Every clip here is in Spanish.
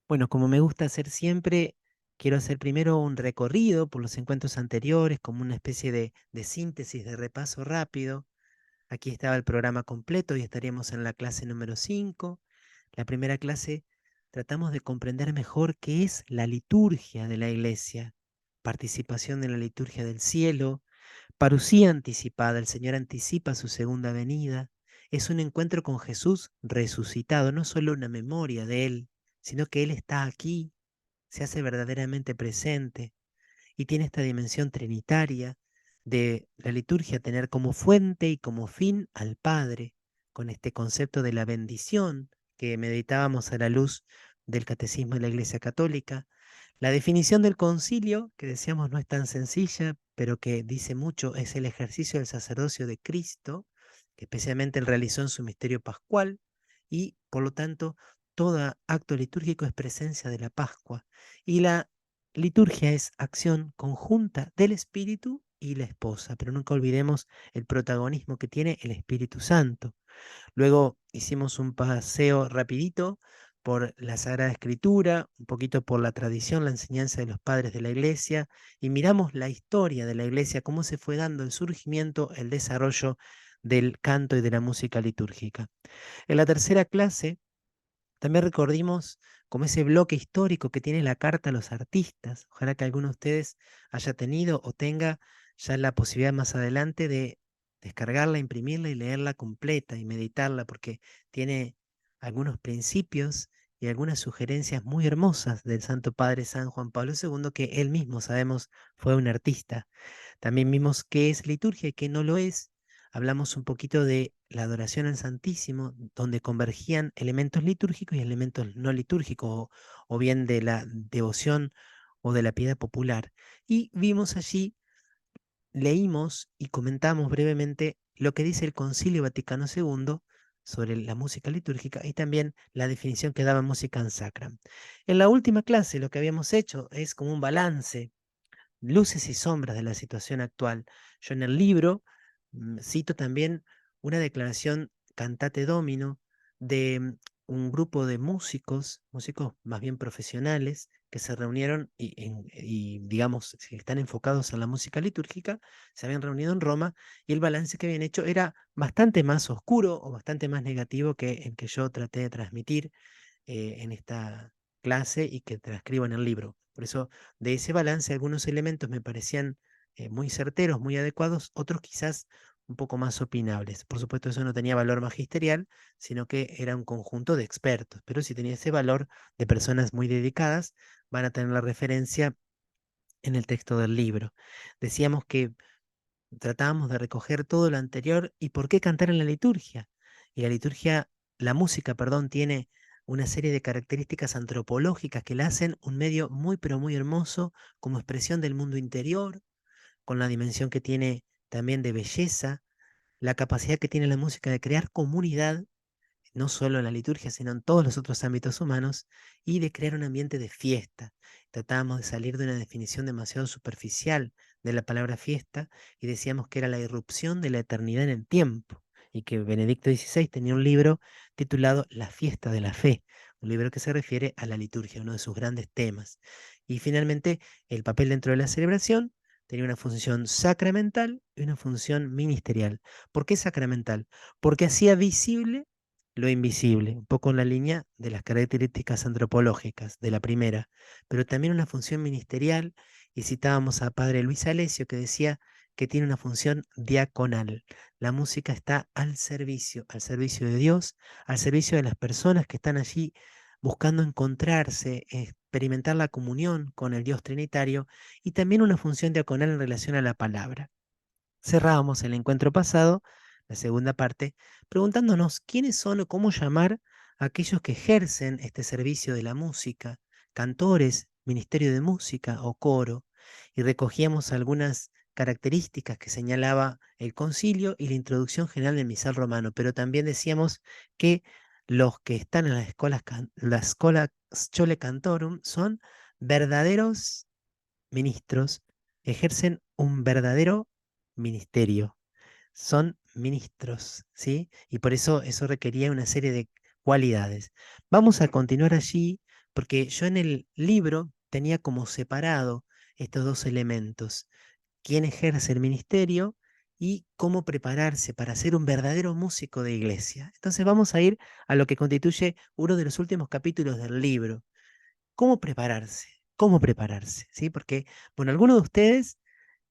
Bueno, como me gusta hacer siempre, quiero hacer primero un recorrido por los encuentros anteriores, como una especie de síntesis, de repaso rápido. Aquí estaba el programa completo y estaríamos en la clase número 5. La primera clase tratamos de comprender mejor qué es la liturgia de la iglesia, participación en la liturgia del cielo, parusía anticipada, el Señor anticipa su segunda venida. Es un encuentro con Jesús resucitado, no solo una memoria de Él, sino que Él está aquí, se hace verdaderamente presente y tiene esta dimensión trinitaria de la liturgia, tener como fuente y como fin al Padre, con este concepto de la bendición que meditábamos a la luz del Catecismo de la Iglesia Católica. La definición del concilio, que decíamos no es tan sencilla, pero que dice mucho, es el ejercicio del sacerdocio de Cristo, que especialmente él realizó en su misterio pascual, y por lo tanto todo acto litúrgico es presencia de la Pascua. Y la liturgia es acción conjunta del Espíritu y la esposa, pero nunca olvidemos el protagonismo que tiene el Espíritu Santo. Luego hicimos un paseo rapidito por la Sagrada Escritura, un poquito por la tradición, la enseñanza de los padres de la Iglesia, y miramos la historia de la Iglesia, cómo se fue dando el surgimiento, el desarrollo del canto y de la música litúrgica. En la tercera clase también recordimos como ese bloque histórico que tiene la carta a los artistas. Ojalá que alguno de ustedes haya tenido o tenga ya la posibilidad más adelante de descargarla, imprimirla y leerla completa y meditarla, porque tiene algunos principios y algunas sugerencias muy hermosas del Santo Padre San Juan Pablo II, que él mismo sabemos fue un artista. También vimos qué es liturgia y qué no lo es. Hablamos un poquito de la adoración al Santísimo, donde convergían elementos litúrgicos y elementos no litúrgicos, o bien de la devoción o de la piedad popular. Y vimos allí, leímos y comentamos brevemente lo que dice el Concilio Vaticano II sobre la música litúrgica y también la definición que daba música en sacra. En la última clase lo que habíamos hecho es como un balance, luces y sombras de la situación actual. Yo en el libro cito también una declaración cantate domino de un grupo de músicos, músicos más bien profesionales, que se reunieron y, digamos, si están enfocados en la música litúrgica, se habían reunido en Roma y el balance que habían hecho era bastante más oscuro o bastante más negativo que el que yo traté de transmitir en esta clase y que transcribo en el libro. Por eso, de ese balance, algunos elementos me parecían muy certeros, muy adecuados, otros quizás un poco más opinables. Por supuesto, eso no tenía valor magisterial, sino que era un conjunto de expertos, pero si tenía ese valor de personas muy dedicadas, van a tener la referencia en el texto del libro. Decíamos que tratábamos de recoger todo lo anterior y por qué cantar en la liturgia. Y la liturgia, la música, perdón, tiene una serie de características antropológicas que la hacen un medio muy pero muy hermoso como expresión del mundo interior, con la dimensión que tiene también de belleza, la capacidad que tiene la música de crear comunidad no solo en la liturgia, sino en todos los otros ámbitos humanos, y de crear un ambiente de fiesta. Tratábamos de salir de una definición demasiado superficial de la palabra fiesta y decíamos que era la irrupción de la eternidad en el tiempo, y que Benedicto XVI tenía un libro titulado La fiesta de la fe, un libro que se refiere a la liturgia, uno de sus grandes temas. Y finalmente, el papel dentro de la celebración tenía una función sacramental y una función ministerial. ¿Por qué sacramental? Porque hacía visible lo invisible, un poco en la línea de las características antropológicas de la primera, pero también una función ministerial, y citábamos a Padre Luis Alessio que decía que tiene una función diaconal. La música está al servicio de Dios, al servicio de las personas que están allí buscando encontrarse, experimentar la comunión con el Dios Trinitario, y también una función diaconal en relación a la palabra. Cerrábamos el encuentro pasado, la segunda parte, preguntándonos quiénes son o cómo llamar a aquellos que ejercen este servicio de la música, cantores, ministerio de música o coro, y recogíamos algunas características que señalaba el concilio y la introducción general del misal romano, pero también decíamos que los que están en las escuelas, la Schola Schole Cantorum son verdaderos ministros, ejercen un verdadero ministerio, son ministros, ¿sí? Y por eso eso requería una serie de cualidades. Vamos a continuar allí porque yo en el libro tenía como separado estos dos elementos: quién ejerce el ministerio y cómo prepararse para ser un verdadero músico de iglesia. Entonces vamos a ir a lo que constituye uno de los últimos capítulos del libro: cómo prepararse, cómo prepararse, ¿sí? Porque, bueno, algunos de ustedes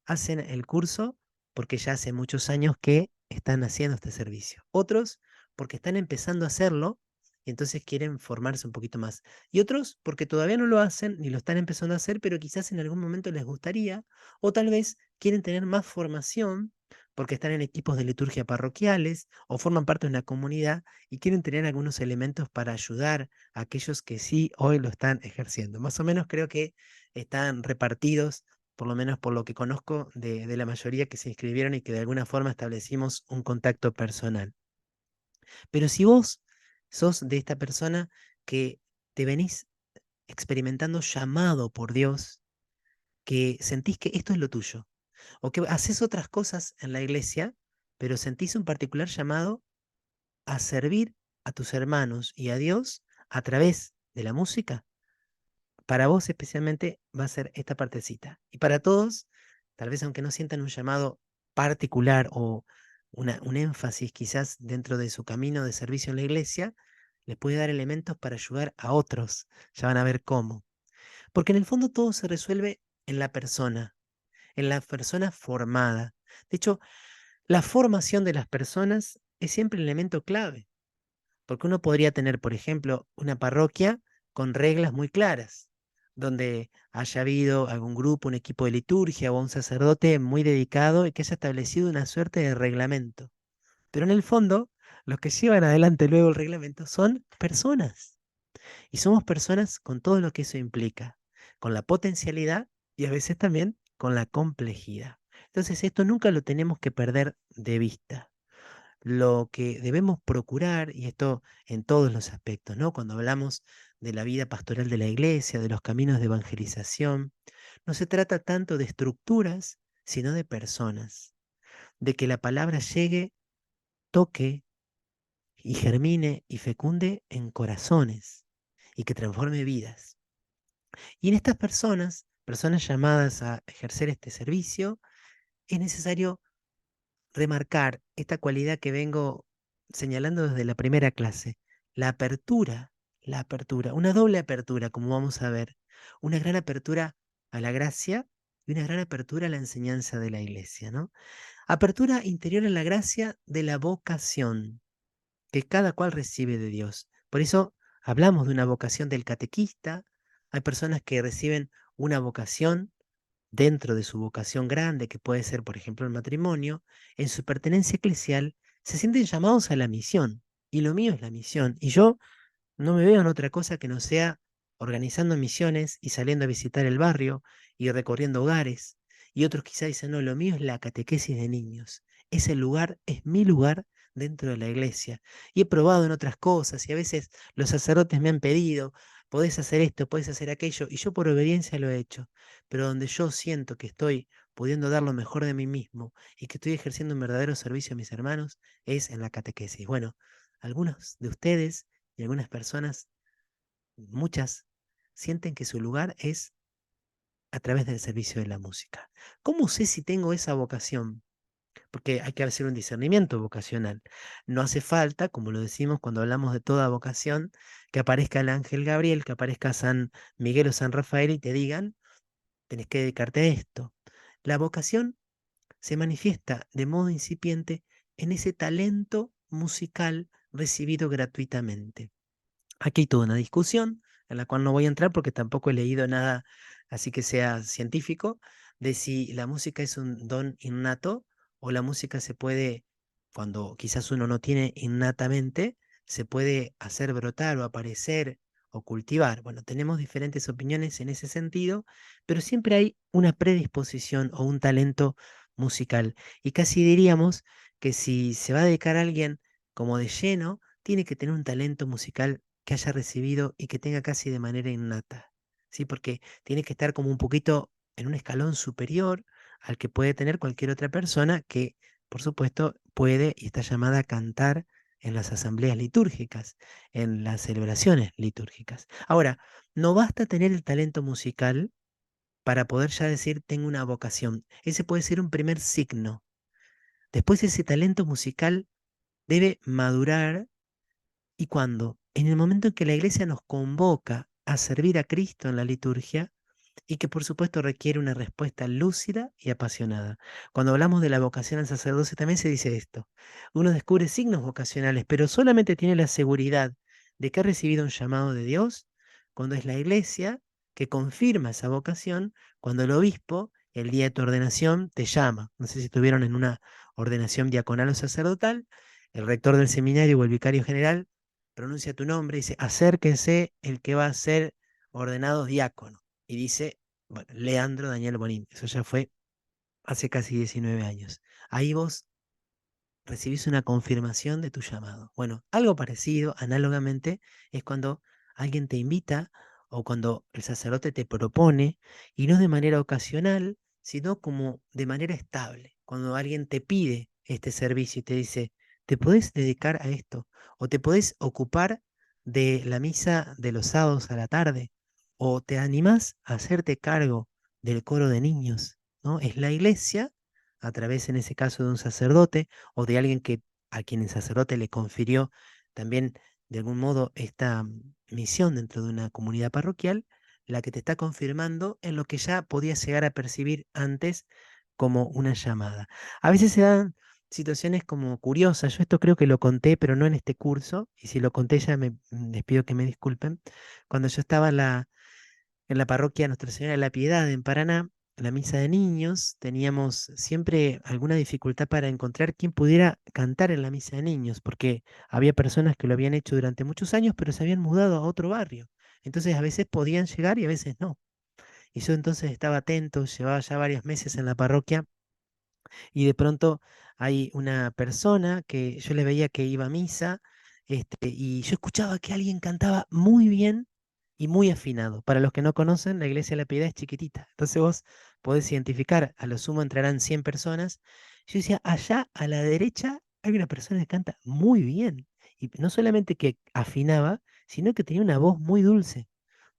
hacen el curso porque ya hace muchos años que están haciendo este servicio. Otros porque están empezando a hacerlo y entonces quieren formarse un poquito más. Y otros porque todavía no lo hacen ni lo están empezando a hacer, pero quizás en algún momento les gustaría, o tal vez quieren tener más formación porque están en equipos de liturgia parroquiales o forman parte de una comunidad y quieren tener algunos elementos para ayudar a aquellos que sí hoy lo están ejerciendo. Más o menos creo que están repartidos, por lo menos por lo que conozco, de la mayoría que se inscribieron y que de alguna forma establecimos un contacto personal. Pero si vos sos de esta persona que te venís experimentando llamado por Dios, que sentís que esto es lo tuyo, o que haces otras cosas en la iglesia, pero sentís un particular llamado a servir a tus hermanos y a Dios a través de la música, para vos especialmente va a ser esta partecita. Y para todos, tal vez aunque no sientan un llamado particular o un énfasis quizás dentro de su camino de servicio en la iglesia, les puede dar elementos para ayudar a otros. Ya van a ver cómo. Porque en el fondo todo se resuelve en la persona formada. De hecho, la formación de las personas es siempre el elemento clave. Porque uno podría tener, por ejemplo, una parroquia con reglas muy claras, donde haya habido algún grupo, un equipo de liturgia o un sacerdote muy dedicado y que haya establecido una suerte de reglamento. Pero en el fondo, los que llevan adelante luego el reglamento son personas. Y somos personas con todo lo que eso implica, con la potencialidad y a veces también con la complejidad. Entonces esto nunca lo tenemos que perder de vista. Lo que debemos procurar, y esto en todos los aspectos, ¿no? Cuando hablamos de la vida pastoral de la iglesia, de los caminos de evangelización, no se trata tanto de estructuras, sino de personas, de que la palabra llegue, toque y germine y fecunde en corazones y que transforme vidas. Y en estas personas, personas llamadas a ejercer este servicio, es necesario remarcar esta cualidad que vengo señalando desde la primera clase: la apertura, una doble apertura, como vamos a ver, una gran apertura a la gracia y una gran apertura a la enseñanza de la iglesia, ¿no? Apertura interior en la gracia de la vocación que cada cual recibe de Dios. Por eso hablamos de una vocación del catequista. Hay personas que reciben una vocación dentro de su vocación grande, que puede ser, por ejemplo, el matrimonio, en su pertenencia eclesial, se sienten llamados a la misión. Y lo mío es la misión. Y yo no me veo en otra cosa que no sea organizando misiones y saliendo a visitar el barrio y recorriendo hogares. Y otros quizá dicen, no, lo mío es la catequesis de niños. Ese lugar es mi lugar dentro de la iglesia. Y he probado en otras cosas y a veces los sacerdotes me han pedido, podés hacer esto, podés hacer aquello, y yo por obediencia lo he hecho. Pero donde yo siento que estoy pudiendo dar lo mejor de mí mismo y que estoy ejerciendo un verdadero servicio a mis hermanos es en la catequesis. Bueno, algunos de ustedes y algunas personas, muchas, sienten que su lugar es a través del servicio de la música. ¿Cómo sé si tengo esa vocación? Porque hay que hacer un discernimiento vocacional. No hace falta, como lo decimos cuando hablamos de toda vocación, que aparezca el ángel Gabriel, que aparezca San Miguel o San Rafael y te digan, tenés que dedicarte a esto. La vocación se manifiesta de modo incipiente en ese talento musical recibido gratuitamente. Aquí hay toda una discusión en la cual no voy a entrar porque tampoco he leído nada así que sea científico, de si la música es un don innato o la música se puede, cuando quizás uno no tiene innatamente, se puede hacer brotar o aparecer o cultivar. Bueno, tenemos diferentes opiniones en ese sentido, pero siempre hay una predisposición o un talento musical. Y casi diríamos que si se va a dedicar a alguien como de lleno, tiene que tener un talento musical que haya recibido y que tenga casi de manera innata, ¿sí? Porque tiene que estar como un poquito en un escalón superior al que puede tener cualquier otra persona que, por supuesto, puede y está llamada a cantar en las asambleas litúrgicas, en las celebraciones litúrgicas. Ahora, no basta tener el talento musical para poder ya decir tengo una vocación. Ese puede ser un primer signo. Después ese talento musical debe madurar y cuando, en el momento en que la iglesia nos convoca a servir a Cristo en la liturgia, y que por supuesto requiere una respuesta lúcida y apasionada. Cuando hablamos de la vocación al sacerdocio también se dice esto. Uno descubre signos vocacionales, pero solamente tiene la seguridad de que ha recibido un llamado de Dios cuando es la iglesia que confirma esa vocación, cuando el obispo, el día de tu ordenación, te llama. No sé si estuvieron en una ordenación diaconal o sacerdotal, el rector del seminario o el vicario general pronuncia tu nombre y dice, acérquese el que va a ser ordenado diácono y dice, bueno, Leandro Daniel Bonín. Eso ya fue hace casi 19 años. Ahí vos recibís una confirmación de tu llamado. Bueno, algo parecido, análogamente, es cuando alguien te invita o cuando el sacerdote te propone, y no de manera ocasional, sino como de manera estable. Cuando alguien te pide este servicio y te dice, te podés dedicar a esto, o te podés ocupar de la misa de los sábados a la tarde, o te animás a hacerte cargo del coro de niños, ¿no? Es la iglesia, a través en ese caso de un sacerdote, o de alguien que a quien el sacerdote le confirió también de algún modo esta misión dentro de una comunidad parroquial, la que te está confirmando en lo que ya podías llegar a percibir antes como una llamada. A veces se dan situaciones como curiosas, yo esto creo que lo conté, pero no en este curso, y si lo conté ya les pido que me disculpen. Cuando yo estaba en la parroquia Nuestra Señora de la Piedad en Paraná, en la misa de niños, teníamos siempre alguna dificultad para encontrar quien pudiera cantar en la misa de niños, porque había personas que lo habían hecho durante muchos años, pero se habían mudado a otro barrio. Entonces a veces podían llegar y a veces no. Y yo entonces estaba atento, llevaba ya varios meses en la parroquia y de pronto hay una persona que yo le veía que iba a misa, y yo escuchaba que alguien cantaba muy bien y muy afinado. Para los que no conocen, la iglesia de la Piedad es chiquitita, entonces vos podés identificar, a lo sumo entrarán 100 personas. Yo decía, allá a la derecha hay una persona que canta muy bien, y no solamente que afinaba, sino que tenía una voz muy dulce.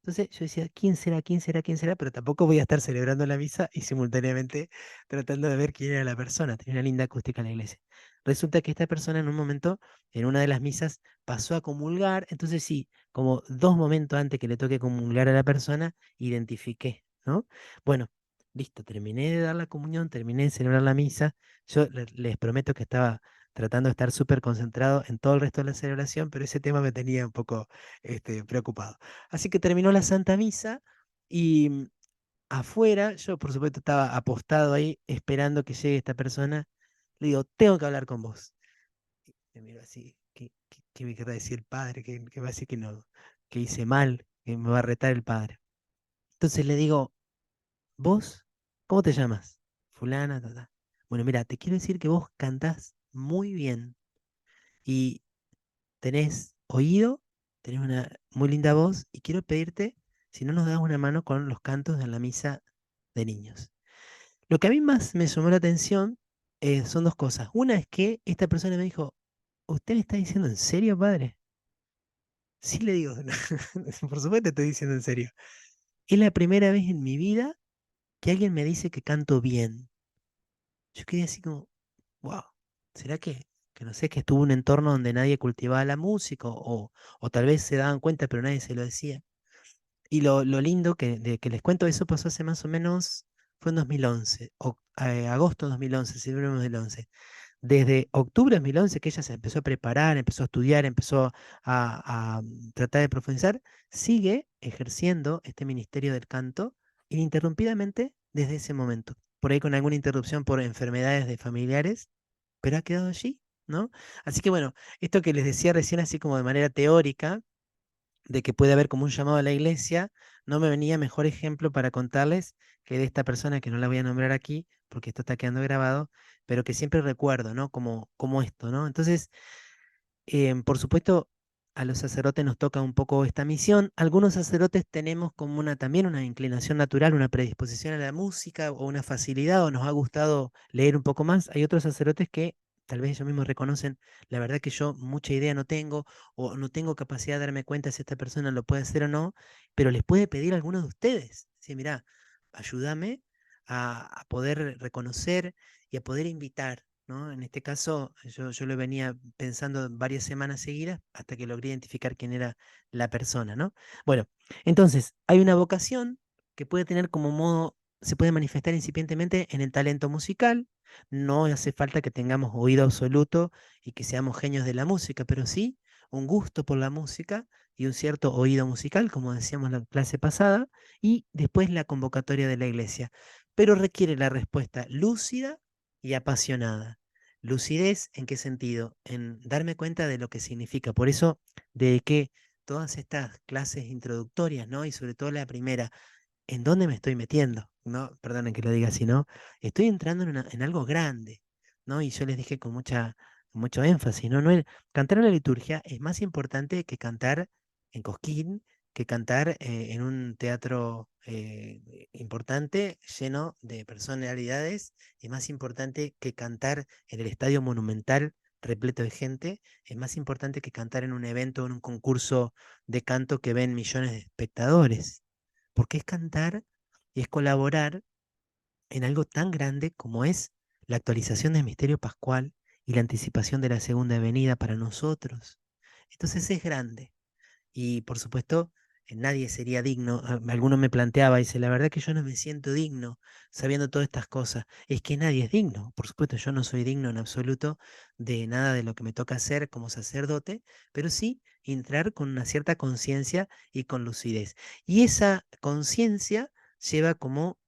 Entonces yo decía, ¿quién será? ¿Quién será? ¿Quién será? Pero tampoco voy a estar celebrando la misa y simultáneamente tratando de ver quién era la persona. Tenía una linda acústica en la iglesia. Resulta que esta persona en un momento, en una de las misas, pasó a comulgar. Entonces sí, como 2 momentos antes que le toque comulgar a la persona, identifiqué, ¿no? Bueno, listo, terminé de dar la comunión, terminé de celebrar la misa. Yo les prometo que estaba tratando de estar súper concentrado en todo el resto de la celebración, pero ese tema me tenía un poco preocupado. Así que terminó la Santa Misa y afuera, yo por supuesto estaba apostado ahí esperando que llegue esta persona. Le digo, tengo que hablar con vos. Me miro así, ¿qué me querrá decir el padre? ¿Qué va a decir que no, que hice mal, que me va a retar el padre? Entonces le digo, ¿vos cómo te llamas? Fulana, ta, ta. Bueno, mira, te quiero decir que vos cantás muy bien y tenés oído, tenés una muy linda voz y quiero pedirte si no nos das una mano con los cantos en la misa de niños. Lo que a mí más me llamó la atención son dos cosas. Una es que esta persona me dijo, ¿usted me está diciendo en serio, padre? Sí, le digo, por supuesto te estoy diciendo en serio. Es la primera vez en mi vida que alguien me dice que canto bien. Yo quedé así como, wow, ¿será que no sé, que estuvo en un entorno donde nadie cultivaba la música o tal vez se daban cuenta pero nadie se lo decía? Y lo lindo que les cuento, eso pasó hace más o menos, fue en 2011, agosto de 2011, septiembre de 2011. Desde octubre de 2011 que ella se empezó a preparar, empezó a estudiar, empezó a tratar de profundizar, sigue ejerciendo este ministerio del canto ininterrumpidamente desde ese momento. Por ahí con alguna interrupción por enfermedades de familiares, pero ha quedado allí, ¿no? Así que bueno, esto que les decía recién así como de manera teórica, de que puede haber como un llamado a la iglesia, no me venía mejor ejemplo para contarles que de esta persona que no la voy a nombrar aquí, porque esto está quedando grabado, pero que siempre recuerdo, ¿no? Como esto, ¿no? Entonces, por supuesto, a los sacerdotes nos toca un poco esta misión. Algunos sacerdotes tenemos como también una inclinación natural, una predisposición a la música o una facilidad, o nos ha gustado leer un poco más. Hay otros sacerdotes que tal vez ellos mismos reconocen, la verdad que yo mucha idea no tengo, o no tengo capacidad de darme cuenta si esta persona lo puede hacer o no, pero les puede pedir a alguno de ustedes. Decir, mira, ayúdame a poder reconocer y a poder invitar, ¿no? En este caso, yo lo venía pensando varias semanas seguidas hasta que logré identificar quién era la persona, ¿no? Bueno, entonces, hay una vocación que puede tener como modo, se puede manifestar incipientemente en el talento musical. No hace falta que tengamos oído absoluto y que seamos genios de la música, pero sí un gusto por la música y un cierto oído musical, como decíamos en la clase pasada, y después la convocatoria de la iglesia. Pero requiere la respuesta lúcida y apasionada. Lucidez, ¿en qué sentido? En darme cuenta de lo que significa. Por eso, de que todas estas clases introductorias, ¿no? Y sobre todo la primera, ¿en dónde me estoy metiendo? No, perdonen que lo diga así, ¿no? Estoy entrando en algo grande, ¿no? Y yo les dije con mucho énfasis, ¿no? Cantar en la liturgia es más importante que cantar en Cosquín, que cantar en un teatro importante, lleno de personalidades, es más importante que cantar en el Estadio Monumental repleto de gente, es más importante que cantar en un evento, en un concurso de canto que ven millones de espectadores, porque es cantar y es colaborar en algo tan grande como es la actualización del misterio pascual y la anticipación de la segunda venida para nosotros. Entonces es grande. Y por supuesto, nadie sería digno. Alguno me planteaba, dice, la verdad que yo no me siento digno sabiendo todas estas cosas. Es que nadie es digno. Por supuesto, yo no soy digno en absoluto de nada de lo que me toca hacer como sacerdote, pero sí entrar con una cierta conciencia y con lucidez. Y esa conciencia lleva como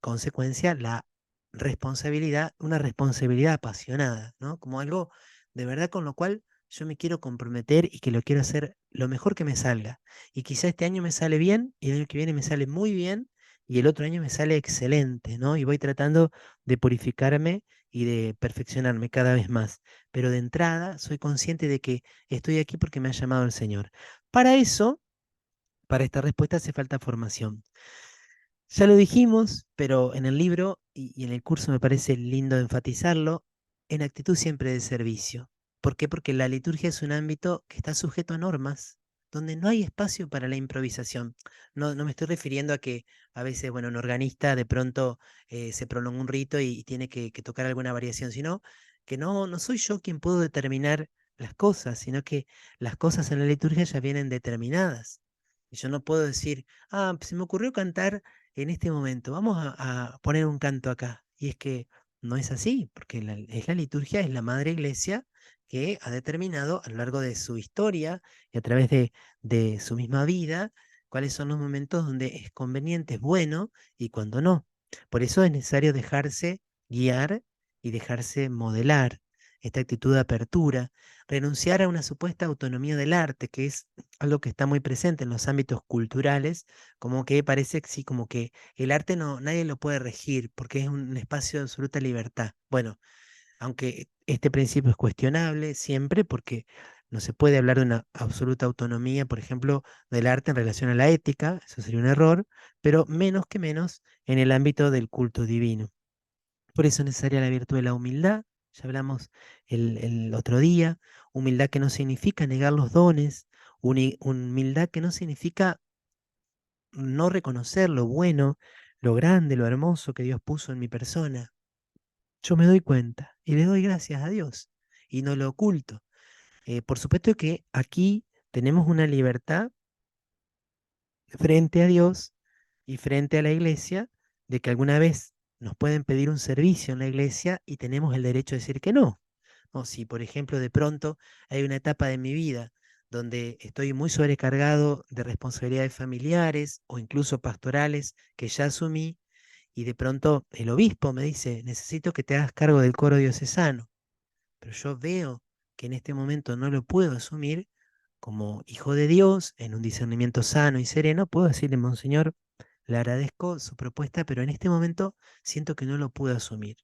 consecuencia la responsabilidad, una responsabilidad apasionada, ¿no? Como algo de verdad con lo cual yo me quiero comprometer y que lo quiero hacer lo mejor que me salga. Y quizá este año me sale bien y el año que viene me sale muy bien y el otro año me sale excelente, ¿no? Y voy tratando de purificarme y de perfeccionarme cada vez más. Pero de entrada soy consciente de que estoy aquí porque me ha llamado el Señor. Para eso, para esta respuesta hace falta formación. Ya lo dijimos, pero en el libro y en el curso me parece lindo enfatizarlo, en actitud siempre de servicio. ¿Por qué? Porque la liturgia es un ámbito que está sujeto a normas, donde no hay espacio para la improvisación. No me estoy refiriendo a que a veces, bueno, un organista de pronto se prolonga un rito y tiene que tocar alguna variación, sino que no soy yo quien puedo determinar las cosas, sino que las cosas en la liturgia ya vienen determinadas. Y yo no puedo decir, ah, se me ocurrió cantar en este momento, vamos a poner un canto acá. Y es que no es así, porque es la liturgia, es la madre iglesia que ha determinado a lo largo de su historia y a través de su misma vida cuáles son los momentos donde es conveniente, es bueno y cuando no. Por eso es necesario dejarse guiar y dejarse modelar esta actitud de apertura, renunciar a una supuesta autonomía del arte, que es algo que está muy presente en los ámbitos culturales, como que parece que sí, como que el arte no, nadie lo puede regir porque es un espacio de absoluta libertad. Bueno, aunque este principio es cuestionable siempre porque no se puede hablar de una absoluta autonomía, por ejemplo, del arte en relación a la ética, eso sería un error, pero menos que menos en el ámbito del culto divino. Por eso es necesaria la virtud de la humildad, ya hablamos el otro día, humildad que no significa negar los dones, humildad que no significa no reconocer lo bueno, lo grande, lo hermoso que Dios puso en mi persona. Yo me doy cuenta y le doy gracias a Dios y no lo oculto. Por supuesto que aquí tenemos una libertad frente a Dios y frente a la iglesia de que alguna vez nos pueden pedir un servicio en la iglesia y tenemos el derecho de decir que no. O si, por ejemplo, de pronto hay una etapa de mi vida donde estoy muy sobrecargado de responsabilidades familiares o incluso pastorales que ya asumí y de pronto el obispo me dice, necesito que te hagas cargo del coro diocesano, pero yo veo que en este momento no lo puedo asumir como hijo de Dios, en un discernimiento sano y sereno, puedo decirle, Monseñor, le agradezco su propuesta, pero en este momento siento que no lo puedo asumir.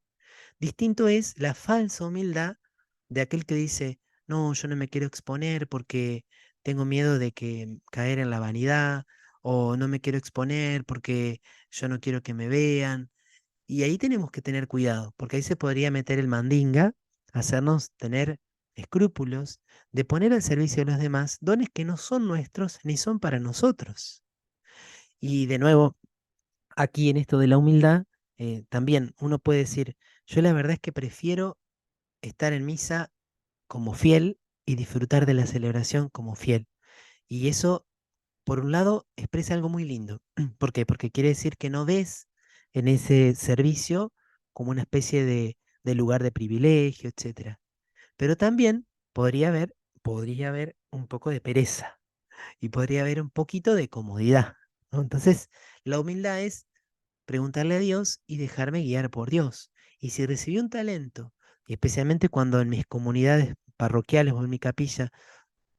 Distinto es la falsa humildad de aquel que dice, no, yo no me quiero exponer porque tengo miedo de que caer en la vanidad, o no me quiero exponer porque yo no quiero que me vean. Y ahí tenemos que tener cuidado, porque ahí se podría meter el mandinga hacernos tener escrúpulos de poner al servicio de los demás dones que no son nuestros ni son para nosotros. Y de nuevo, aquí en esto de la humildad, también uno puede decir, yo la verdad es que prefiero estar en misa como fiel y disfrutar de la celebración como fiel. Y eso, por un lado, expresa algo muy lindo. ¿Por qué? Porque quiere decir que no ves en ese servicio como una especie de lugar de privilegio, etcétera. Pero también podría haber un poco de pereza y podría haber un poquito de comodidad, ¿no? Entonces, la humildad es preguntarle a Dios y dejarme guiar por Dios. Y si recibí un talento, y especialmente cuando en mis comunidades parroquiales o en mi capilla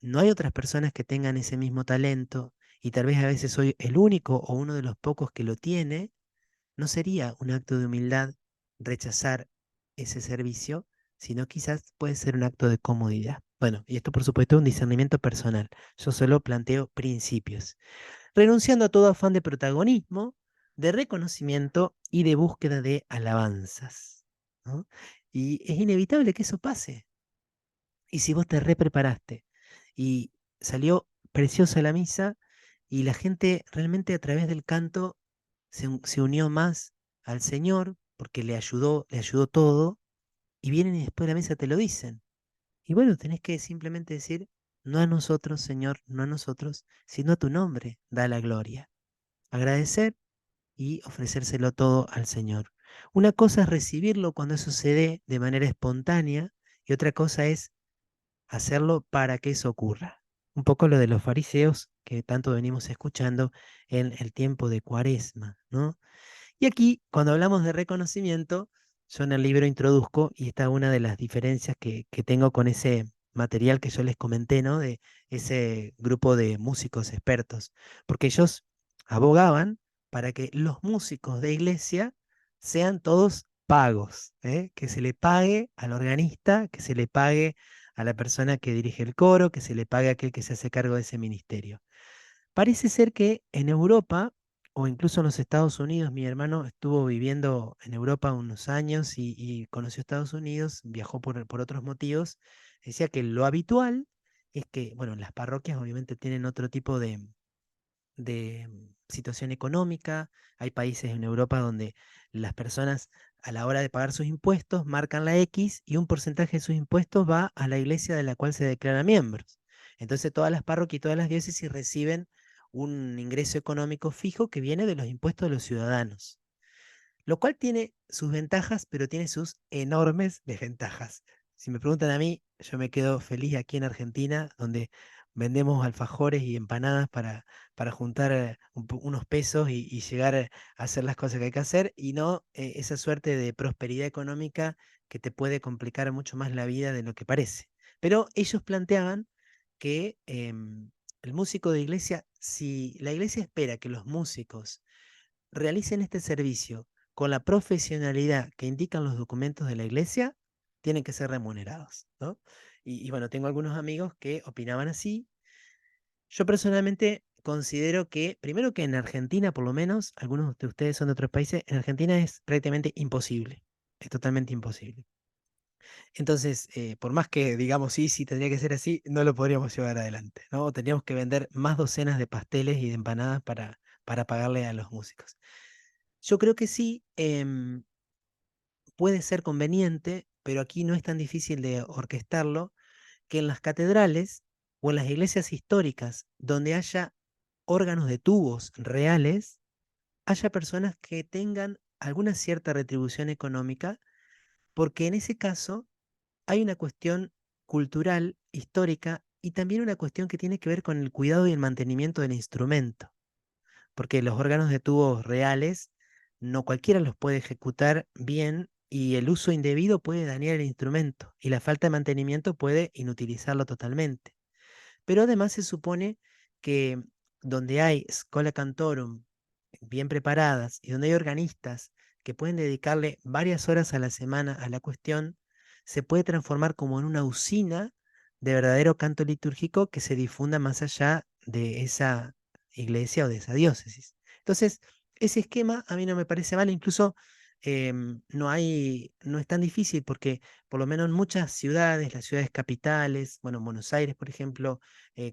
no hay otras personas que tengan ese mismo talento, y tal vez a veces soy el único o uno de los pocos que lo tiene, no sería un acto de humildad rechazar ese servicio, sino quizás puede ser un acto de comodidad. Bueno, y esto por supuesto es un discernimiento personal. Yo solo planteo principios, renunciando a todo afán de protagonismo, de reconocimiento y de búsqueda de alabanzas, ¿no? Y es inevitable que eso pase. Y si vos te repreparaste y salió preciosa la misa y la gente realmente a través del canto se unió más al Señor porque le ayudó todo, y vienen y después de la misa te lo dicen. Y bueno, tenés que simplemente decir, no a nosotros, Señor, no a nosotros, sino a tu nombre, da la gloria. Agradecer y ofrecérselo todo al Señor. Una cosa es recibirlo cuando eso se dé de manera espontánea y otra cosa es hacerlo para que eso ocurra. Un poco lo de los fariseos que tanto venimos escuchando en el tiempo de Cuaresma, ¿no? Y aquí, cuando hablamos de reconocimiento, yo en el libro introduzco, y está una de las diferencias que tengo con ese material que yo les comenté, ¿no? De ese grupo de músicos expertos, porque ellos abogaban para que los músicos de iglesia sean todos pagos, ¿eh? Que se le pague al organista, que se le pague a la persona que dirige el coro, que se le pague a aquel que se hace cargo de ese ministerio. Parece ser que en Europa, o incluso en los Estados Unidos, mi hermano estuvo viviendo en Europa unos años y conoció Estados Unidos, viajó por otros motivos. Decía que lo habitual es que, bueno, las parroquias obviamente tienen otro tipo de situación económica. Hay países en Europa donde las personas a la hora de pagar sus impuestos marcan la X y un porcentaje de sus impuestos va a la iglesia de la cual se declaran miembros. Entonces todas las parroquias y todas las diócesis reciben un ingreso económico fijo que viene de los impuestos de los ciudadanos, lo cual tiene sus ventajas, pero tiene sus enormes desventajas. Si me preguntan a mí, yo me quedo feliz aquí en Argentina, donde vendemos alfajores y empanadas para juntar unos pesos y llegar a hacer las cosas que hay que hacer, y no esa suerte de prosperidad económica que te puede complicar mucho más la vida de lo que parece. Pero ellos planteaban que el músico de iglesia, si la iglesia espera que los músicos realicen este servicio con la profesionalidad que indican los documentos de la iglesia, tienen que ser remunerados, ¿no? Y bueno, tengo algunos amigos que opinaban así. Yo personalmente considero que, primero que en Argentina, por lo menos, algunos de ustedes son de otros países, en Argentina es prácticamente imposible, es totalmente imposible. Entonces, por más que digamos sí, sí tendría que ser así, no lo podríamos llevar adelante, ¿no? Tendríamos que vender más docenas de pasteles y de empanadas para pagarle a los músicos. Yo creo que sí, puede ser conveniente, pero aquí no es tan difícil de orquestarlo, que en las catedrales o en las iglesias históricas donde haya órganos de tubos reales, haya personas que tengan alguna cierta retribución económica, porque en ese caso hay una cuestión cultural, histórica y también una cuestión que tiene que ver con el cuidado y el mantenimiento del instrumento, porque los órganos de tubos reales no cualquiera los puede ejecutar bien y el uso indebido puede dañar el instrumento y la falta de mantenimiento puede inutilizarlo totalmente. Pero además se supone que donde hay schola cantorum bien preparadas y donde hay organistas que pueden dedicarle varias horas a la semana a la cuestión, se puede transformar como en una usina de verdadero canto litúrgico que se difunda más allá de esa iglesia o de esa diócesis. Entonces, ese esquema a mí no me parece mal, incluso no es tan difícil porque por lo menos en muchas ciudades, las ciudades capitales, bueno, en Buenos Aires, por ejemplo,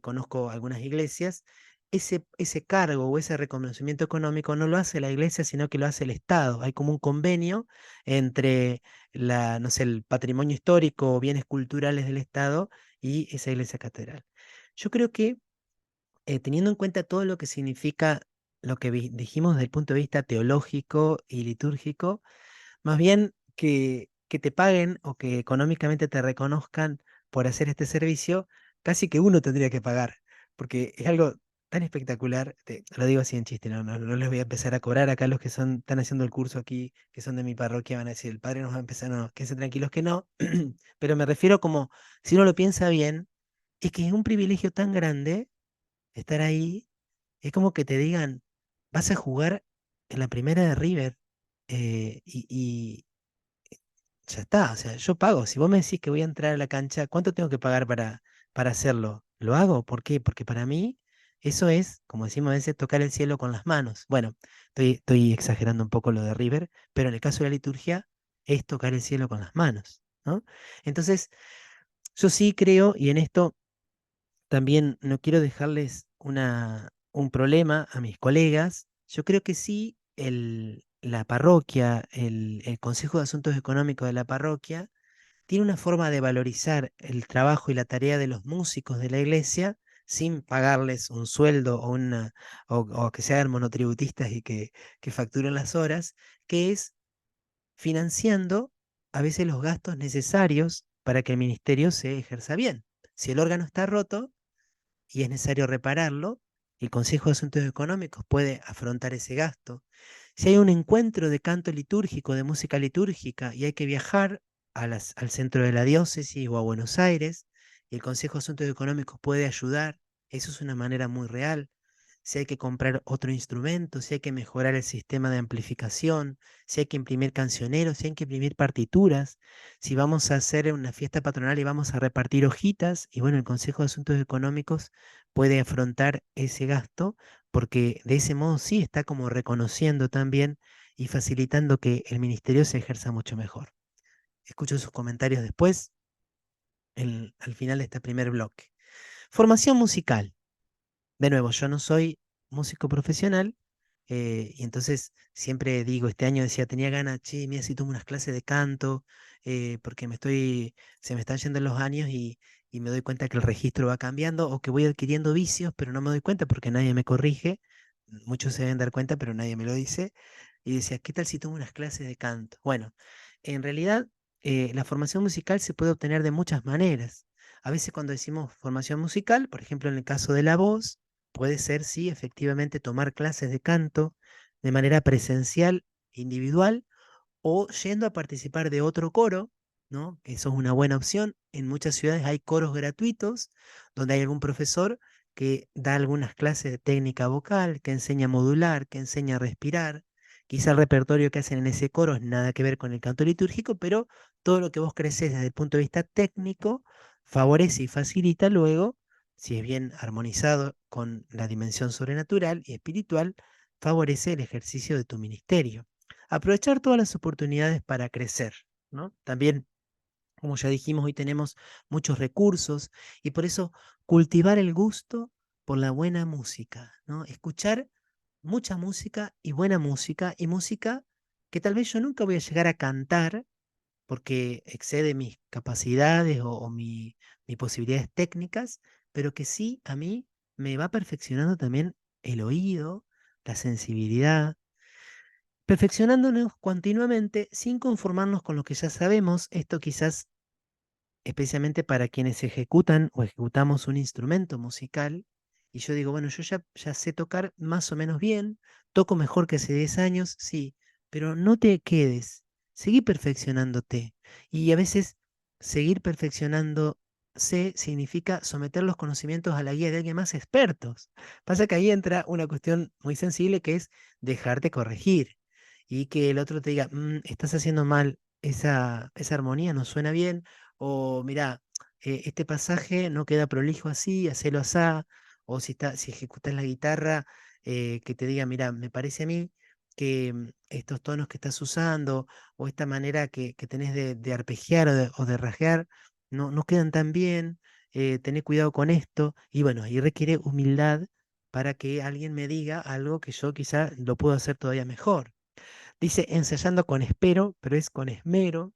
conozco algunas iglesias, ese cargo o ese reconocimiento económico no lo hace la iglesia, sino que lo hace el Estado. Hay como un convenio entre no sé, el patrimonio histórico o bienes culturales del Estado y esa iglesia catedral. Yo creo que teniendo en cuenta todo lo que significa lo que dijimos desde el punto de vista teológico y litúrgico, más bien que te paguen o que económicamente te reconozcan por hacer este servicio, casi que uno tendría que pagar, porque es algo tan espectacular, lo digo así en chiste, no les voy a empezar a cobrar acá los que están haciendo el curso aquí, que son de mi parroquia, van a decir, el padre nos va a empezar, no, quédense tranquilos que no, pero me refiero como, si uno lo piensa bien, es que es un privilegio tan grande estar ahí, es como que te digan, vas a jugar en la primera de River, y ya está, o sea, yo pago. Si vos me decís que voy a entrar a la cancha, ¿cuánto tengo que pagar para hacerlo? ¿Lo hago? ¿Por qué? Porque para mí eso es, como decimos a veces, tocar el cielo con las manos. Bueno, estoy exagerando un poco lo de River, pero en el caso de la liturgia es tocar el cielo con las manos, ¿no? Entonces, yo sí creo, y en esto también no quiero dejarles un problema a mis colegas. Yo creo que sí, la parroquia, el Consejo de Asuntos Económicos de la parroquia, tiene una forma de valorizar el trabajo y la tarea de los músicos de la iglesia sin pagarles un sueldo o que sean monotributistas y que facturen las horas, que es financiando a veces los gastos necesarios para que el ministerio se ejerza bien. Si el órgano está roto, y es necesario repararlo, el Consejo de Asuntos Económicos puede afrontar ese gasto. Si hay un encuentro de canto litúrgico, de música litúrgica, y hay que viajar al centro de la diócesis o a Buenos Aires, y el Consejo de Asuntos Económicos puede ayudar, eso es una manera muy real. Si hay que comprar otro instrumento, si hay que mejorar el sistema de amplificación, si hay que imprimir cancioneros, si hay que imprimir partituras, si vamos a hacer una fiesta patronal y vamos a repartir hojitas, y bueno, el Consejo de Asuntos Económicos puede afrontar ese gasto, porque de ese modo sí está como reconociendo también y facilitando que el ministerio se ejerza mucho mejor. Escucho sus comentarios después, al final de este primer bloque. Formación musical. De nuevo, yo no soy músico profesional, y entonces siempre digo, este año decía, tenía ganas, che, mira si tomo unas clases de canto, porque se me están yendo los años y me doy cuenta que el registro va cambiando o que voy adquiriendo vicios, pero no me doy cuenta porque nadie me corrige. Muchos se deben dar cuenta, pero nadie me lo dice. Y decía, ¿qué tal si tomo unas clases de canto? Bueno, en realidad la formación musical se puede obtener de muchas maneras. A veces cuando decimos formación musical, por ejemplo en el caso de la voz, puede ser, sí, efectivamente tomar clases de canto de manera presencial, individual, o yendo a participar de otro coro, ¿no? Que eso es una buena opción. En muchas ciudades hay coros gratuitos donde hay algún profesor que da algunas clases de técnica vocal, que enseña a modular, que enseña a respirar. Quizá el repertorio que hacen en ese coro es nada que ver con el canto litúrgico, pero todo lo que vos creces desde el punto de vista técnico favorece y facilita luego, si es bien armonizado con la dimensión sobrenatural y espiritual, favorece el ejercicio de tu ministerio. Aprovechar todas las oportunidades para crecer, ¿no? También, como ya dijimos, hoy tenemos muchos recursos y por eso cultivar el gusto por la buena música, ¿no? Escuchar mucha música y música que tal vez yo nunca voy a llegar a cantar porque excede mis capacidades o mis posibilidades técnicas, pero que sí a mí me va perfeccionando también el oído, la sensibilidad, perfeccionándonos continuamente sin conformarnos con lo que ya sabemos. Esto quizás especialmente para quienes ejecutan o ejecutamos un instrumento musical. Y yo digo, bueno, yo ya sé tocar más o menos bien, toco mejor que hace 10 años, sí, pero no te quedes, seguí perfeccionándote. Y a veces seguir perfeccionándose significa someter los conocimientos a la guía de alguien más expertos. Pasa que ahí entra una cuestión muy sensible que es dejarte corregir y que el otro te diga, estás haciendo mal, esa armonía no suena bien, o mira, este pasaje no queda prolijo así, hacelo asá, o si ejecutas la guitarra, que te diga, mira, me parece a mí que estos tonos que estás usando o esta manera que tenés de arpegiar o de rasguear no quedan tan bien, tené cuidado con esto. Y bueno, y requiere humildad para que alguien me diga algo que yo quizá lo puedo hacer todavía mejor. Dice ensayando con espero, pero es con esmero.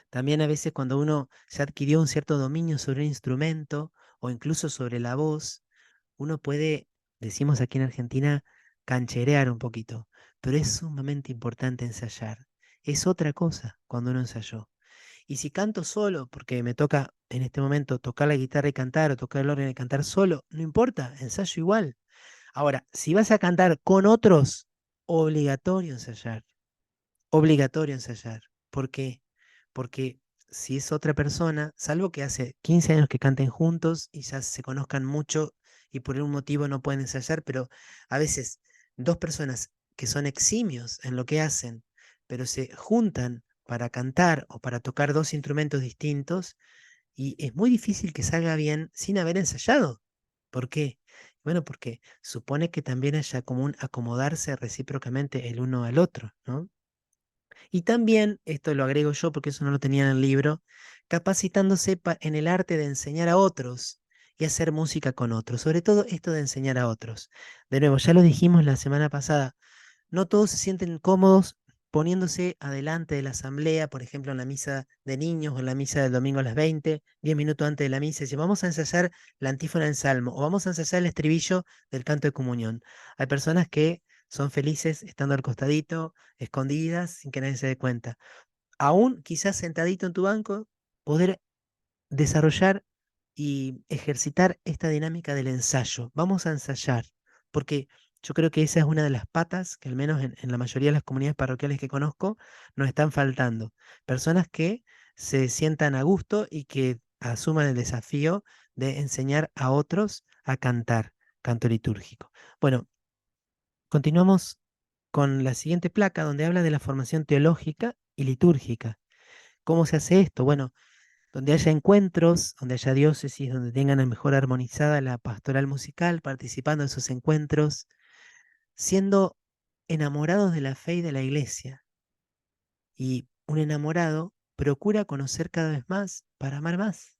También a veces cuando uno ya adquirió un cierto dominio sobre un instrumento o incluso sobre la voz, uno puede, decimos aquí en Argentina, cancherear un poquito, pero es sumamente importante ensayar. Es otra cosa cuando uno ensayó. Y si canto solo, porque me toca en este momento tocar la guitarra y cantar o tocar el órgano y cantar solo, no importa, ensayo igual. Ahora, si vas a cantar con otros, obligatorio ensayar. Obligatorio ensayar. ¿Por qué? Porque si es otra persona, salvo que hace 15 años que canten juntos y ya se conozcan mucho y por algún motivo no pueden ensayar, pero a veces dos personas que son eximios en lo que hacen, pero se juntan para cantar o para tocar dos instrumentos distintos y es muy difícil que salga bien sin haber ensayado. ¿Por qué? Bueno, porque supone que también haya como un acomodarse recíprocamente el uno al otro, ¿no? Y también, esto lo agrego yo porque eso no lo tenía en el libro, capacitándose en el arte de enseñar a otros y hacer música con otros. Sobre todo esto de enseñar a otros. De nuevo, ya lo dijimos la semana pasada, no todos se sienten cómodos poniéndose adelante de la asamblea, por ejemplo, en la misa de niños o en la misa del domingo a las 20, 10 minutos antes de la misa, y dicen, vamos a ensayar la antífona del Salmo o vamos a ensayar el estribillo del canto de comunión. Hay personas que son felices estando al costadito, escondidas, sin que nadie se dé cuenta. Aún quizás sentadito en tu banco, poder desarrollar y ejercitar esta dinámica del ensayo. Vamos a ensayar, porque yo creo que esa es una de las patas que al menos en la mayoría de las comunidades parroquiales que conozco nos están faltando. Personas que se sientan a gusto y que asuman el desafío de enseñar a otros a cantar canto litúrgico. Bueno, continuamos con la siguiente placa donde habla de la formación teológica y litúrgica. ¿Cómo se hace esto? Bueno, donde haya encuentros, donde haya diócesis, donde tengan mejor armonizada la pastoral musical, participando en esos encuentros, siendo enamorados de la fe y de la iglesia. Y un enamorado procura conocer cada vez más para amar más,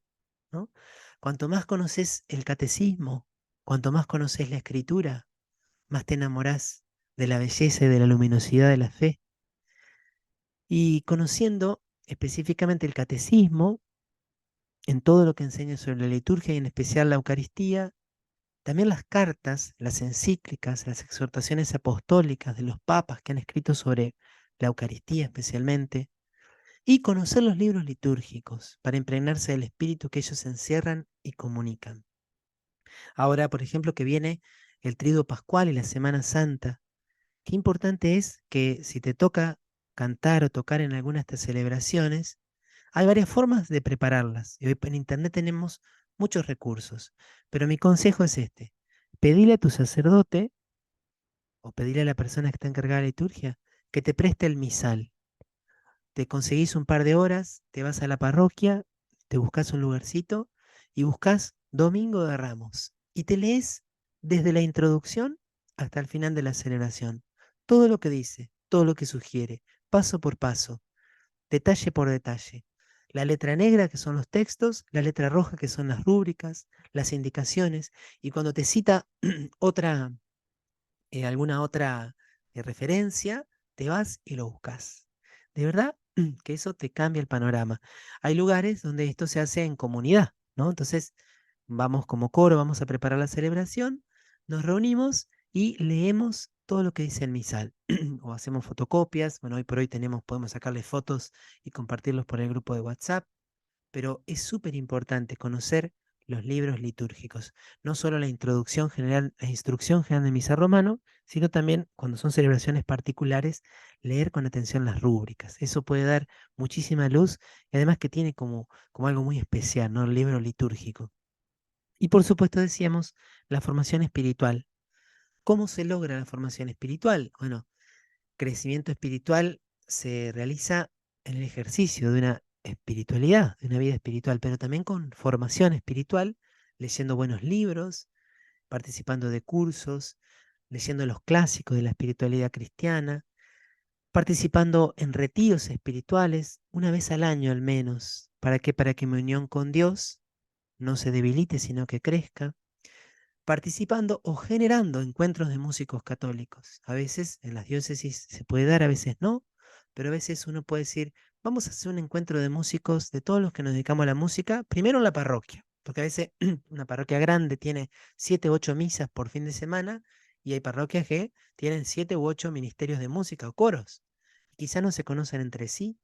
¿no? Cuanto más conoces el catecismo, cuanto más conoces la escritura, más te enamorás de la belleza y de la luminosidad de la fe. Y conociendo específicamente el catecismo, en todo lo que enseña sobre la liturgia y en especial la Eucaristía, también las cartas, las encíclicas, las exhortaciones apostólicas de los papas que han escrito sobre la Eucaristía especialmente, y conocer los libros litúrgicos para impregnarse del espíritu que ellos encierran y comunican. Ahora, por ejemplo, que viene el Triduo Pascual y la Semana Santa, qué importante es que si te toca cantar o tocar en alguna de estas celebraciones, hay varias formas de prepararlas. Y hoy en internet tenemos muchos recursos. Pero mi consejo es este. Pedile a tu sacerdote o pedile a la persona que está encargada de la liturgia que te preste el misal. Te conseguís un par de horas, te vas a la parroquia, te buscas un lugarcito y buscas Domingo de Ramos. Y te lees desde la introducción hasta el final de la celebración. Todo lo que dice, todo lo que sugiere, paso por paso, detalle por detalle. La letra negra, que son los textos, la letra roja, que son las rúbricas, las indicaciones, y cuando te cita otra, alguna otra referencia, te vas y lo buscas. De verdad que eso te cambia el panorama. Hay lugares donde esto se hace en comunidad, ¿no? Entonces, vamos como coro, vamos a preparar la celebración, nos reunimos y leemos todo lo que dice el misal. O hacemos fotocopias, bueno, hoy por hoy podemos sacarle fotos y compartirlos por el grupo de WhatsApp, pero es súper importante conocer los libros litúrgicos, no solo la introducción general, la instrucción general de misa romano, sino también cuando son celebraciones particulares, leer con atención las rúbricas. Eso puede dar muchísima luz y además que tiene como algo muy especial, ¿no? El libro litúrgico. Y por supuesto decíamos la formación espiritual. ¿Cómo se logra la formación espiritual? Bueno, crecimiento espiritual se realiza en el ejercicio de una espiritualidad, de una vida espiritual, pero también con formación espiritual, leyendo buenos libros, participando de cursos, leyendo los clásicos de la espiritualidad cristiana, participando en retiros espirituales una vez al año al menos. ¿Para qué? Para que mi unión con Dios no se debilite, sino que crezca. Participando o generando encuentros de músicos católicos. A veces en las diócesis se puede dar, a veces no, pero a veces uno puede decir, vamos a hacer un encuentro de músicos, de todos los que nos dedicamos a la música, primero en la parroquia, porque a veces una parroquia grande tiene 7 u 8 misas por fin de semana y hay parroquias que tienen 7 u 8 ministerios de música o coros. Quizá no se conocen entre sí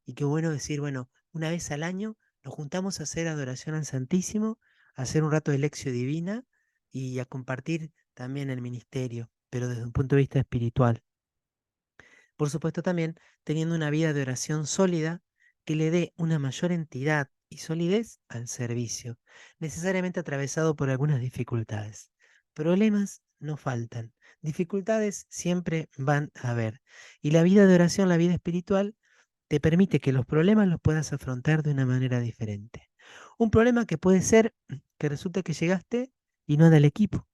y qué bueno decir, bueno, una vez al año nos juntamos a hacer adoración al Santísimo, a hacer un rato de lección divina y a compartir también el ministerio, pero desde un punto de vista espiritual. Por supuesto también teniendo una vida de oración sólida que le dé una mayor entidad y solidez al servicio, necesariamente atravesado por algunas dificultades. Problemas no faltan, dificultades siempre van a haber. Y la vida de oración, la vida espiritual, te permite que los problemas los puedas afrontar de una manera diferente. Un problema que puede ser que resulta que llegaste y no anda el equipo.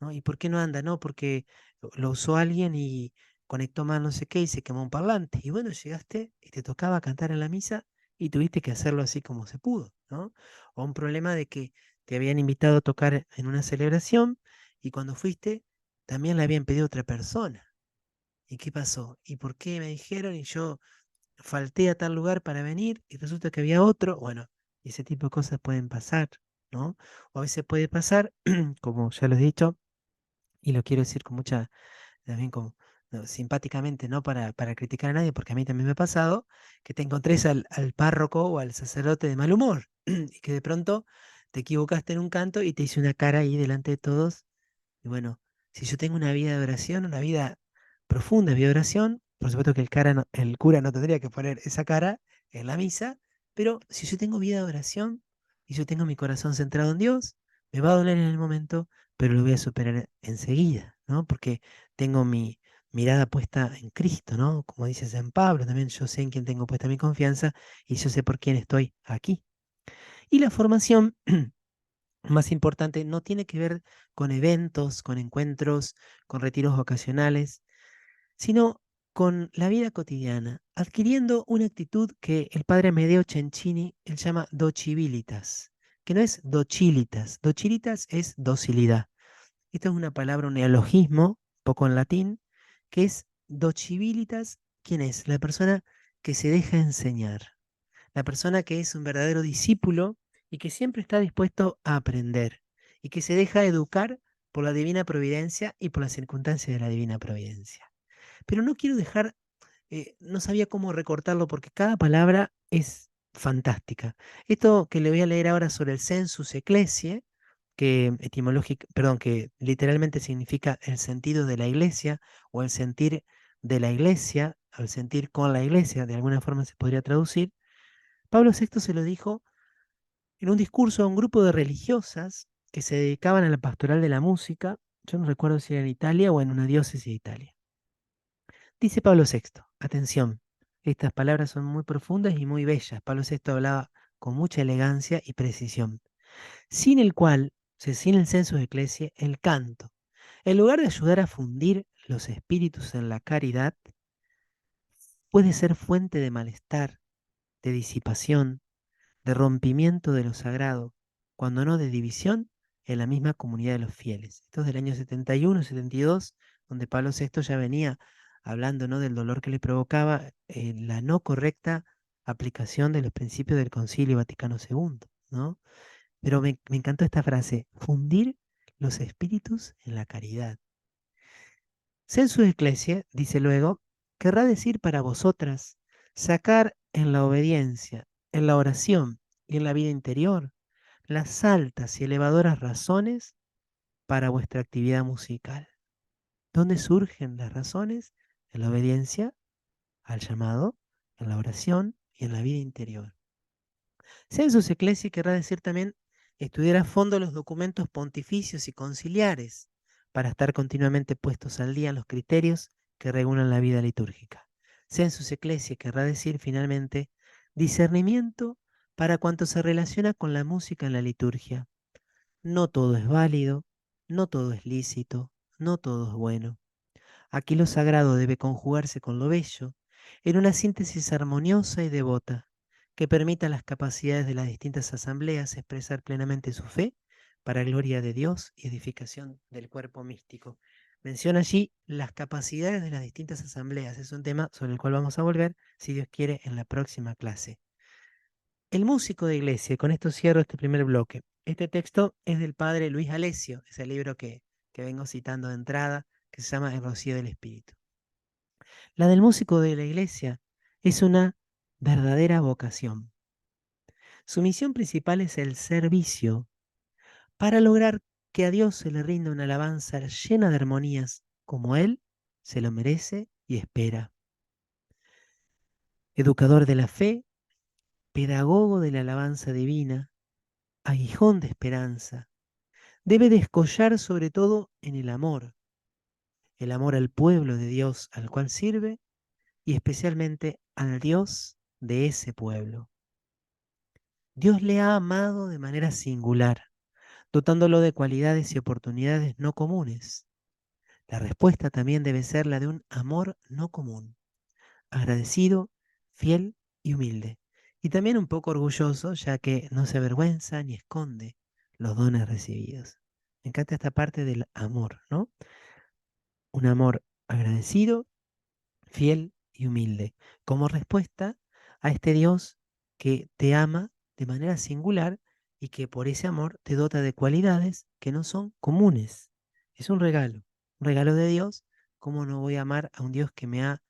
¿No? ¿Y por qué no anda? No, porque lo usó alguien y conectó mal no sé qué y se quemó un parlante. Y bueno, llegaste y te tocaba cantar en la misa y tuviste que hacerlo así como se pudo, ¿no? O un problema de que te habían invitado a tocar en una celebración y cuando fuiste también le habían pedido a otra persona. ¿Y qué pasó? ¿Y por qué me dijeron y yo falté a tal lugar para venir y resulta que había otro? Bueno, ese tipo de cosas pueden pasar, ¿no? O a veces puede pasar, como ya lo he dicho, y lo quiero decir con mucha, también como no, simpáticamente, no para criticar a nadie, porque a mí también me ha pasado, que te encontres al párroco o al sacerdote de mal humor, y que de pronto te equivocaste en un canto y te hice una cara ahí delante de todos. Y bueno, si yo tengo una vida de oración, una vida profunda de vida de oración, por supuesto que el cura no tendría que poner esa cara en la misa, pero si yo tengo vida de oración y yo tengo mi corazón centrado en Dios, me va a doler en el momento, pero lo voy a superar enseguida, ¿no? Porque tengo mi mirada puesta en Cristo, ¿no? Como dice San Pablo, también yo sé en quién tengo puesta mi confianza y yo sé por quién estoy aquí. Y la formación más importante no tiene que ver con eventos, con encuentros, con retiros ocasionales, sino con la vida cotidiana, adquiriendo una actitud que el padre Amedeo Cencini él llama docilitas, que no es docilitas, docilitas es docilidad. Esto es una palabra, un neologismo, poco en latín, que es docilitas, ¿quién es? La persona que se deja enseñar, la persona que es un verdadero discípulo y que siempre está dispuesto a aprender y que se deja educar por la divina providencia y por las circunstancias de la divina providencia. Pero no quiero dejar, no sabía cómo recortarlo porque cada palabra es fantástica. Esto que le voy a leer ahora sobre el sensus ecclesiae, que perdón, que literalmente significa el sentido de la iglesia o el sentir de la iglesia, al sentir con la iglesia, de alguna forma se podría traducir. Pablo VI se lo dijo en un discurso a un grupo de religiosas que se dedicaban a la pastoral de la música. Yo no recuerdo si era en Italia o en una diócesis de Italia. Dice Pablo VI, atención, estas palabras son muy profundas y muy bellas. Pablo VI hablaba con mucha elegancia y precisión, sin el cual, o sea, sin el sensus ecclesiae, el canto, en lugar de ayudar a fundir los espíritus en la caridad, puede ser fuente de malestar, de disipación, de rompimiento de lo sagrado, cuando no de división en la misma comunidad de los fieles. Esto es del año 71, 72, donde Pablo VI ya venía hablando, ¿no?, del dolor que le provocaba la no correcta aplicación de los principios del Concilio Vaticano II, ¿no? Pero me encantó esta frase, fundir los espíritus en la caridad. Sensus Ecclesiae, dice luego, querrá decir para vosotras sacar en la obediencia, en la oración y en la vida interior las altas y elevadoras razones para vuestra actividad musical. ¿Dónde surgen las razones? En la obediencia al llamado, en la oración y en la vida interior. Sensus Ecclesiae querrá decir también estudiar a fondo los documentos pontificios y conciliares para estar continuamente puestos al día en los criterios que regulan la vida litúrgica. Sensus Ecclesiae querrá decir finalmente discernimiento para cuanto se relaciona con la música en la liturgia. No todo es válido, no todo es lícito, no todo es bueno. Aquí lo sagrado debe conjugarse con lo bello, en una síntesis armoniosa y devota, que permita a las capacidades de las distintas asambleas expresar plenamente su fe para gloria de Dios y edificación del cuerpo místico. Menciona allí las capacidades de las distintas asambleas. Es un tema sobre el cual vamos a volver, si Dios quiere, en la próxima clase. El músico de iglesia, y con esto cierro este primer bloque. Este texto es del padre Luis Alessio, es el libro que vengo citando de entrada, que se llama El Rocío del Espíritu. La del músico de la iglesia es una verdadera vocación. Su misión principal es el servicio para lograr que a Dios se le rinda una alabanza llena de armonías, como Él se lo merece y espera. Educador de la fe, pedagogo de la alabanza divina, aguijón de esperanza, debe descollar sobre todo en el amor al pueblo de Dios al cual sirve y especialmente al Dios de ese pueblo. Dios le ha amado de manera singular, dotándolo de cualidades y oportunidades no comunes. La respuesta también debe ser la de un amor no común, agradecido, fiel y humilde, y también un poco orgulloso, ya que no se avergüenza ni esconde los dones recibidos. Me encanta esta parte del amor, ¿no? Un amor agradecido, fiel y humilde, como respuesta a este Dios que te ama de manera singular y que por ese amor te dota de cualidades que no son comunes. Es un regalo de Dios. ¿Cómo no voy a amar a un Dios que me ha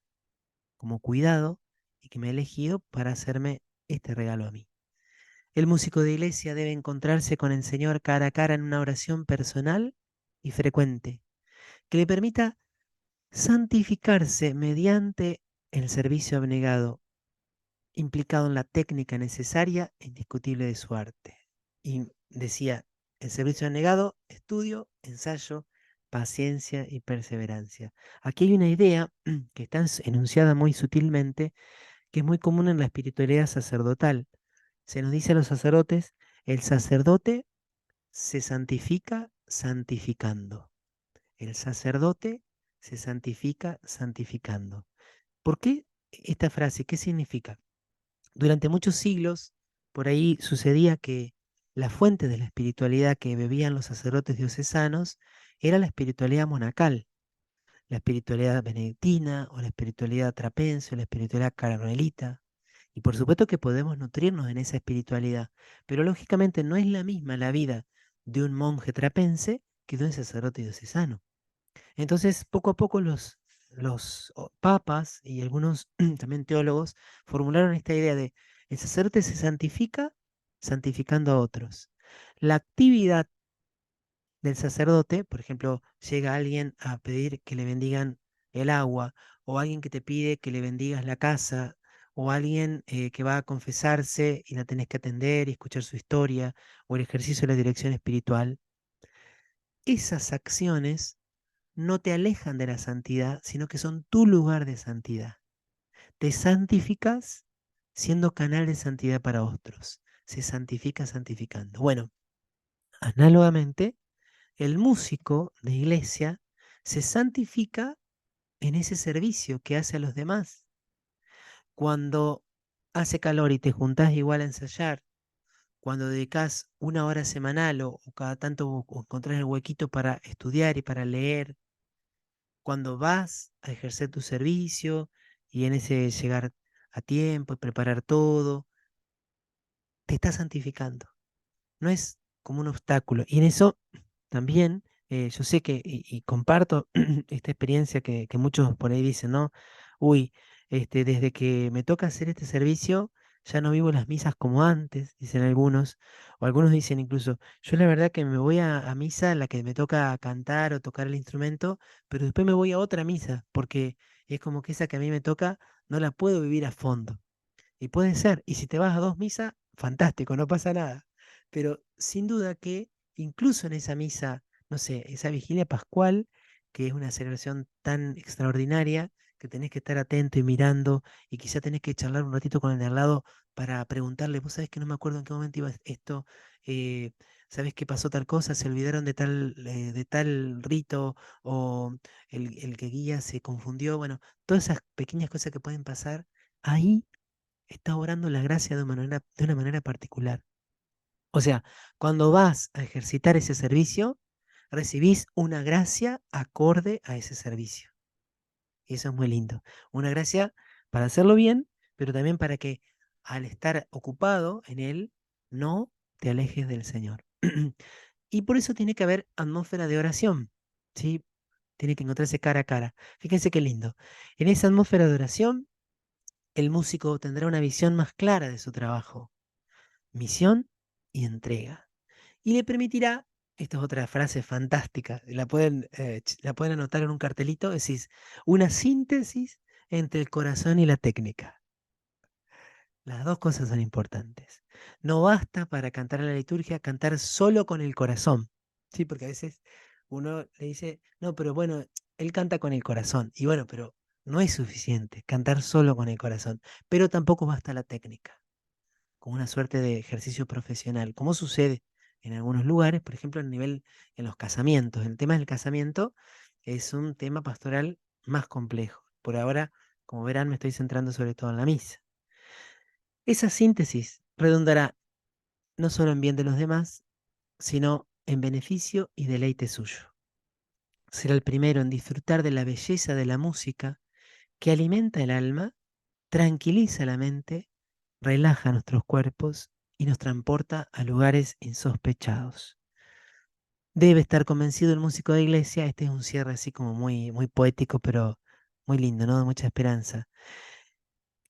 como cuidado y que me ha elegido para hacerme este regalo a mí? El músico de iglesia debe encontrarse con el Señor cara a cara en una oración personal y frecuente, que le permita santificarse mediante el servicio abnegado, implicado en la técnica necesaria e indiscutible de su arte. Y decía, el servicio abnegado, estudio, ensayo, paciencia y perseverancia. Aquí hay una idea que está enunciada muy sutilmente, que es muy común en la espiritualidad sacerdotal. Se nos dice a los sacerdotes, el sacerdote se santifica santificando. El sacerdote se santifica santificando. ¿Por qué esta frase? ¿Qué significa? Durante muchos siglos, por ahí sucedía que la fuente de la espiritualidad que bebían los sacerdotes diocesanos era la espiritualidad monacal, la espiritualidad benedictina o la espiritualidad trapense o la espiritualidad carmelita. Y por supuesto que podemos nutrirnos en esa espiritualidad, pero lógicamente no es la misma la vida de un monje trapense que de un sacerdote diocesano. Entonces, poco a poco los papas y algunos también teólogos formularon esta idea de el sacerdote se santifica santificando a otros. La actividad del sacerdote, por ejemplo, llega alguien a pedir que le bendigan el agua, o alguien que te pide que le bendigas la casa, o alguien que va a confesarse y la tenés que atender y escuchar su historia, o el ejercicio de la dirección espiritual. Esas acciones no te alejan de la santidad, sino que son tu lugar de santidad. Te santificas siendo canal de santidad para otros. Se santifica santificando. Bueno, análogamente, el músico de iglesia se santifica en ese servicio que hace a los demás. Cuando hace calor y te juntás igual a ensayar, cuando dedicas una hora semanal o cada tanto encontrás el huequito para estudiar y para leer, cuando vas a ejercer tu servicio y en ese llegar a tiempo y preparar todo, te estás santificando. No es como un obstáculo. Y en eso también yo sé que, y comparto esta experiencia que muchos por ahí dicen, ¿no? Uy, desde que me toca hacer este servicio, ya no vivo las misas como antes, dicen algunos, o algunos dicen incluso, yo la verdad que me voy a misa en la que me toca cantar o tocar el instrumento, pero después me voy a otra misa, porque es como que esa que a mí me toca no la puedo vivir a fondo. Y puede ser, y si te vas a dos misas, fantástico, no pasa nada. Pero sin duda que incluso en esa misa, no sé, esa vigilia pascual, que es una celebración tan extraordinaria, que tenés que estar atento y mirando, y quizá tenés que charlar un ratito con el de al lado para preguntarle, vos sabés que no me acuerdo en qué momento iba esto, ¿sabes qué pasó tal cosa? Se olvidaron de tal rito, o el que guía se confundió. Bueno, todas esas pequeñas cosas que pueden pasar, ahí está obrando la gracia de una manera particular. O sea, cuando vas a ejercitar ese servicio, recibís una gracia acorde a ese servicio. Y eso es muy lindo. Una gracia para hacerlo bien, pero también para que al estar ocupado en él, no te alejes del Señor. Y por eso tiene que haber atmósfera de oración, ¿sí? Tiene que encontrarse cara a cara. Fíjense qué lindo. En esa atmósfera de oración, el músico tendrá una visión más clara de su trabajo, misión y entrega. Y le permitirá, esta es otra frase fantástica, la pueden anotar en un cartelito, decís, una síntesis entre el corazón y la técnica. Las dos cosas son importantes. No basta para cantar a la liturgia cantar solo con el corazón, ¿sí? Porque a veces uno le dice, no, pero bueno, él canta con el corazón. Y bueno, pero no es suficiente cantar solo con el corazón, pero tampoco basta la técnica, como una suerte de ejercicio profesional, como sucede en algunos lugares, por ejemplo, en los casamientos. El tema del casamiento es un tema pastoral más complejo. Por ahora, como verán, me estoy centrando sobre todo en la misa. Esa síntesis redundará no solo en bien de los demás, sino en beneficio y deleite suyo. Será el primero en disfrutar de la belleza de la música que alimenta el alma, tranquiliza la mente, relaja nuestros cuerpos y nos transporta a lugares insospechados. Debe estar convencido el músico de iglesia, este es un cierre así como muy, muy poético, pero muy lindo, ¿no? De mucha esperanza.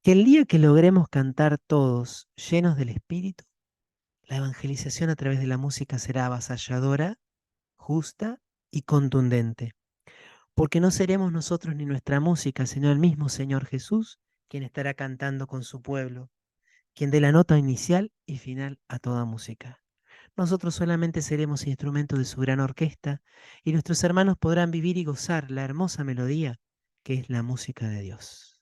Que el día que logremos cantar todos llenos del Espíritu, la evangelización a través de la música será avasalladora, justa y contundente, porque no seremos nosotros ni nuestra música, sino el mismo Señor Jesús quien estará cantando con su pueblo, quien dé la nota inicial y final a toda música. Nosotros solamente seremos instrumentos de su gran orquesta y nuestros hermanos podrán vivir y gozar la hermosa melodía que es la música de Dios.